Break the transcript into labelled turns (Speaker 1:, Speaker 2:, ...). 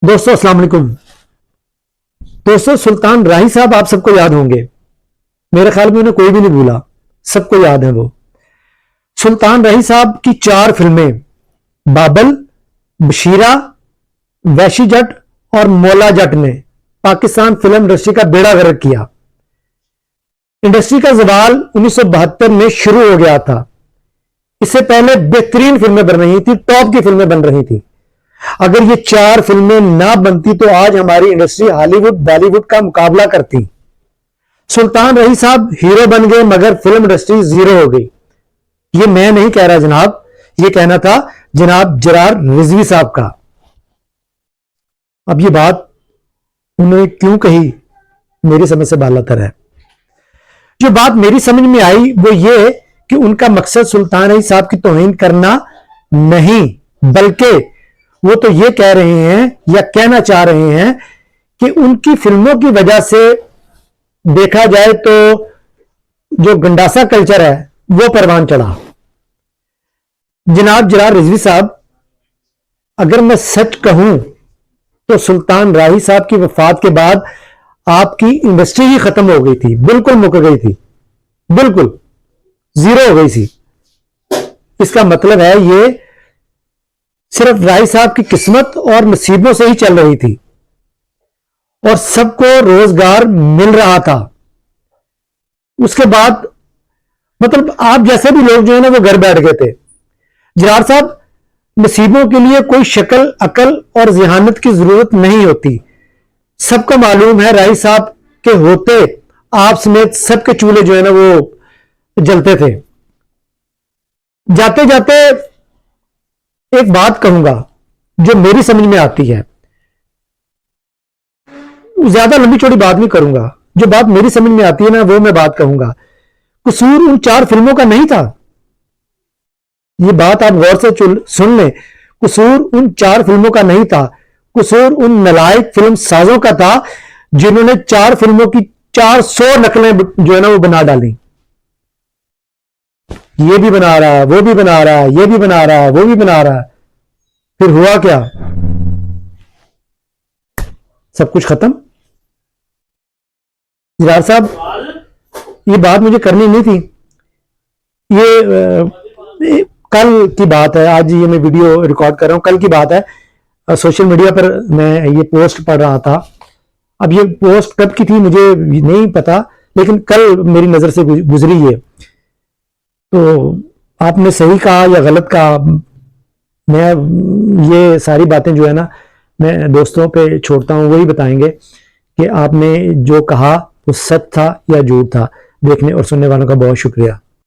Speaker 1: دوستو السلام علیکم۔ دوستو سلطان راہی صاحب آپ سب کو یاد ہوں گے، میرے خیال میں انہیں کوئی بھی نہیں بھولا، سب کو یاد ہے وہ۔ سلطان راہی صاحب کی 4 فلمیں بابل، بشیرہ، ویشی جٹ اور مولا جٹ نے پاکستان فلم انڈسٹری کا بیڑا غرق کیا۔ انڈسٹری کا زوال 1972 میں شروع ہو گیا تھا۔ اس سے پہلے بہترین فلمیں بن رہی تھی، ٹاپ کی فلمیں بن رہی تھی۔ اگر یہ 4 فلمیں نہ بنتی تو آج ہماری انڈسٹری ہالی ووڈ بالی ووڈ کا مقابلہ کرتی۔ سلطان راہی صاحب ہیرو بن گئے مگر فلم انڈسٹری زیرو ہو گئی۔ یہ میں نہیں کہہ رہا جناب، یہ کہنا تھا جناب جرار رضوی صاحب کا۔ اب یہ بات انہوں نے کیوں کہی میری سمجھ سے بالا تر ہے۔ جو بات میری سمجھ میں آئی وہ یہ کہ ان کا مقصد سلطان راہی صاحب کی توہین کرنا نہیں، بلکہ وہ تو یہ کہہ رہے ہیں یا کہنا چاہ رہے ہیں کہ ان کی فلموں کی وجہ سے دیکھا جائے تو جو گنڈاسا کلچر ہے وہ پروان چڑھا۔ جناب جرار رضوی صاحب، اگر میں سچ کہوں تو سلطان راہی صاحب کی وفات کے بعد آپ کی انڈسٹری ہی ختم ہو گئی تھی، بالکل مک گئی تھی، بالکل زیرو ہو گئی تھی۔ اس کا مطلب ہے یہ صرف راہی صاحب کی قسمت اور نصیبوں سے ہی چل رہی تھی اور سب کو روزگار مل رہا تھا۔ اس کے بعد مطلب آپ جیسے بھی لوگ جو ہے نا وہ گھر بیٹھ گئے تھے۔ جرار صاحب، نصیبوں کے لیے کوئی شکل، عقل اور ذہانت کی ضرورت نہیں ہوتی۔ سب کو معلوم ہے راہی صاحب کے ہوتے آپ سمیت سب کے چولہے جو ہے نا وہ جلتے تھے۔ جاتے جاتے ایک بات کہوں گا جو میری سمجھ میں آتی ہے، زیادہ لمبی چوڑی بات نہیں کروں گا، جو بات میری سمجھ میں آتی ہے نا وہ میں بات کہوں گا۔ قصور ان 4 فلموں کا نہیں تھا، یہ بات آپ غور سے سن لیں۔ قصور ان 4 فلموں کا نہیں تھا، قصور ان نالائق فلم سازوں کا تھا جنہوں نے 4 فلموں کی 400 نقلیں جو ہے نا وہ بنا ڈالیں۔ یہ بھی بنا رہا ہے، وہ بھی بنا رہا ہے، یہ بھی بنا رہا ہے، وہ بھی بنا رہا ہے، پھر ہوا کیا؟ سب کچھ ختم۔ جرار صاحب، یہ بات مجھے کرنی نہیں تھی، یہ کل کی بات ہے، آج یہ میں ویڈیو ریکارڈ کر رہا ہوں، کل کی بات ہے۔ سوشل میڈیا پر میں یہ پوسٹ پڑھ رہا تھا، اب یہ پوسٹ کب کی تھی مجھے نہیں پتا، لیکن کل میری نظر سے گزری ہے۔ تو آپ نے صحیح کہا یا غلط کہا، میں یہ ساری باتیں جو ہے نا میں دوستوں پہ چھوڑتا ہوں، وہی بتائیں گے کہ آپ نے جو کہا وہ سچ تھا یا جھوٹ تھا۔ دیکھنے اور سننے والوں کا بہت شکریہ۔